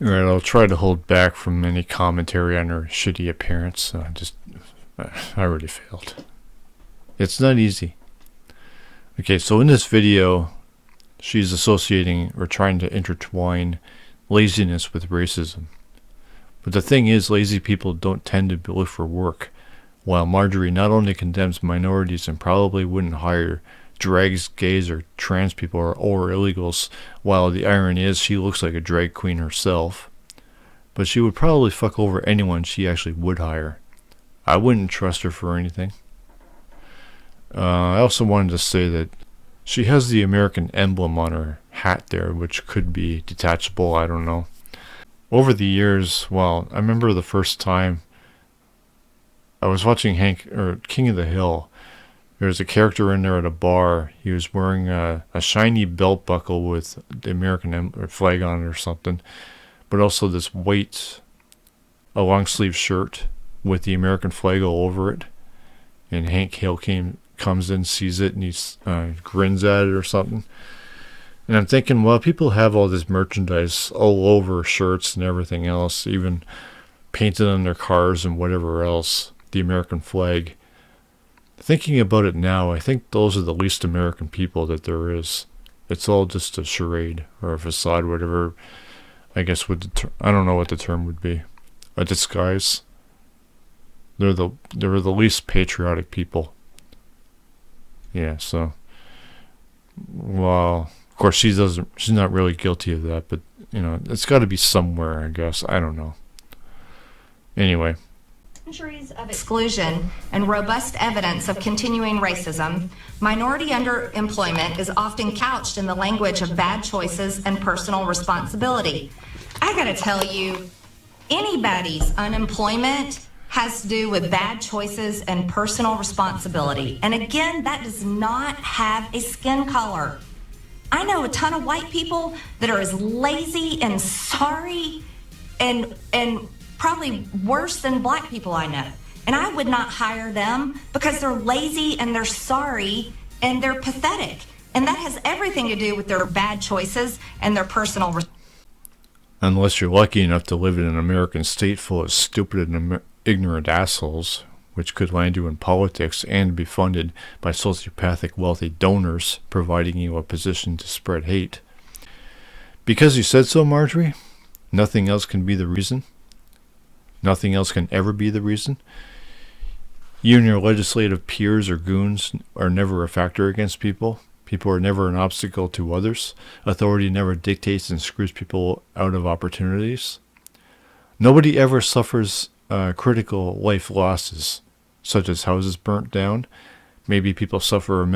Alright, I'll try to hold back from any commentary on her shitty appearance. I already failed. It's not easy. Okay, so in this video, she's associating or trying to intertwine laziness with racism. But the thing is, lazy people don't tend to look for work, while Marjorie not only condemns minorities and probably wouldn't hire drags, gays, or trans people or illegals, while the irony is she looks like a drag queen herself. But she would probably fuck over anyone she actually would hire. I wouldn't trust her for anything. I also wanted to say that she has the American emblem on her hat there, which could be detachable, I don't know. Over the years, well, I remember the first time I was watching King of the Hill. There's a character in there at a bar. He was wearing a shiny belt buckle with the American flag on it or something, but also this white, a long sleeve shirt with the American flag all over it. And Hank Hill comes in, sees it, and he grins at it or something. And I'm thinking, well, people have all this merchandise all over shirts and everything else, even painted on their cars and whatever else, the American flag. Thinking about it now, I think those are the least American people that there is. It's all just a charade or a facade, whatever. I guess I don't know what the term would be. A disguise. They're the least patriotic people. Yeah, so, well, of course she's not really guilty of that, but it's got to be somewhere, I guess. I don't know. Anyway. Centuries of exclusion and robust evidence of continuing racism, minority underemployment is often couched in the language of bad choices and personal responsibility. I gotta tell you, anybody's unemployment has to do with bad choices and personal responsibility. And again, that does not have a skin color. I know a ton of white people that are as lazy and sorry and probably worse than black people I know. And I would not hire them because they're lazy and they're sorry and they're pathetic. And that has everything to do with their bad choices and their personal Unless you're lucky enough to live in an American state full of stupid and ignorant assholes, which could land you in politics and be funded by sociopathic wealthy donors providing you a position to spread hate. Because you said so, Marjorie, nothing else can be the reason. Nothing else can ever be the reason. You and your legislative peers or goons are never a factor against people. People are never an obstacle to others. Authority never dictates and screws people out of opportunities. Nobody ever suffers critical life losses, such as houses burnt down. Maybe people suffer a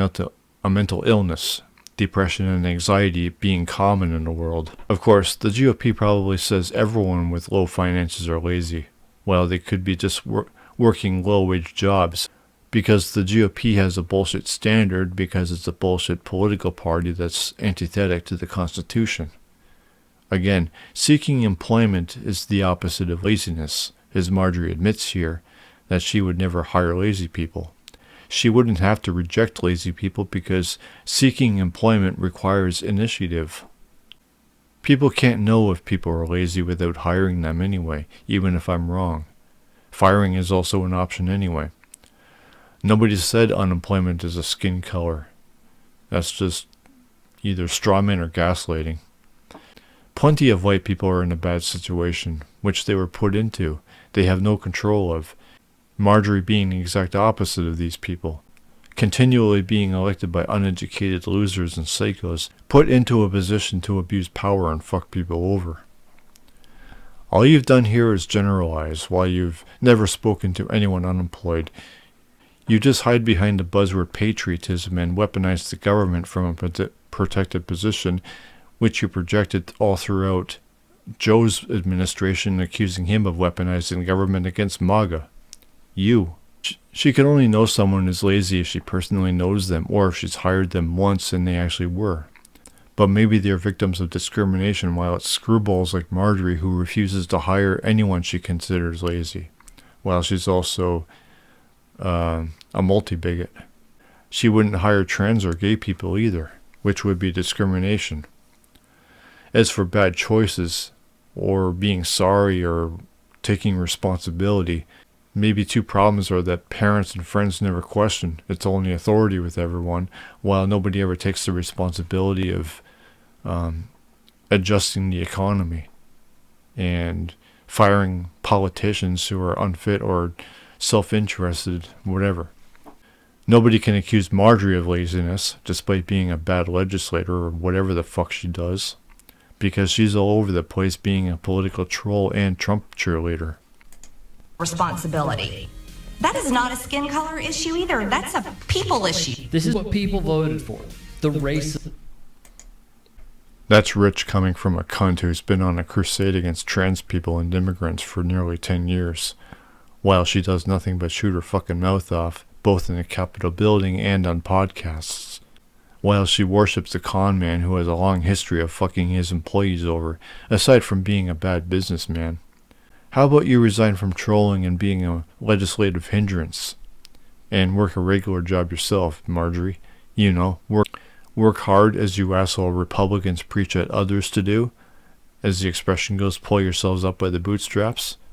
mental illness, depression and anxiety being common in the world. Of course, the GOP probably says everyone with low finances are lazy. Well, they could be just working low-wage jobs, because the GOP has a bullshit standard because it's a bullshit political party that's antithetic to the Constitution. Again, seeking employment is the opposite of laziness, as Marjorie admits here, that she would never hire lazy people. She wouldn't have to reject lazy people because seeking employment requires initiative. People can't know if people are lazy without hiring them anyway, even if I'm wrong. Firing is also an option anyway. Nobody said unemployment is a skin color. That's just either strawman or gaslighting. Plenty of white people are in a bad situation, which they were put into. They have no control of. Marjorie being the exact opposite of these people. Continually being elected by uneducated losers and psychos, put into a position to abuse power and fuck people over. All you've done here is generalize, while you've never spoken to anyone unemployed. You just hide behind the buzzword patriotism and weaponize the government from a protected position, which you projected all throughout Joe's administration, accusing him of weaponizing the government against MAGA. You. She can only know someone is lazy if she personally knows them, or if she's hired them once and they actually were. But maybe they're victims of discrimination, while it's screwballs like Marjorie who refuses to hire anyone she considers lazy, while she's also a multi-bigot. She wouldn't hire trans or gay people either, which would be discrimination. As for bad choices, or being sorry or taking responsibility. Maybe two problems are that parents and friends never question its only authority with everyone, while nobody ever takes the responsibility of adjusting the economy and firing politicians who are unfit or self-interested, whatever. Nobody can accuse Marjorie of laziness, despite being a bad legislator or whatever the fuck she does, because she's all over the place being a political troll and Trump cheerleader. Responsibility. That is not a skin color issue either. That's a people issue. This is what people voted for. The race. That's rich coming from a cunt who's been on a crusade against trans people and immigrants for nearly 10 years, while she does nothing but shoot her fucking mouth off, both in the Capitol building and on podcasts, while she worships a con man who has a long history of fucking his employees over, aside from being a bad businessman. How about you resign from trolling and being a legislative hindrance, and work a regular job yourself, Marjorie? You know, work hard as you asshole Republicans preach at others to do. As the expression goes, pull yourselves up by the bootstraps.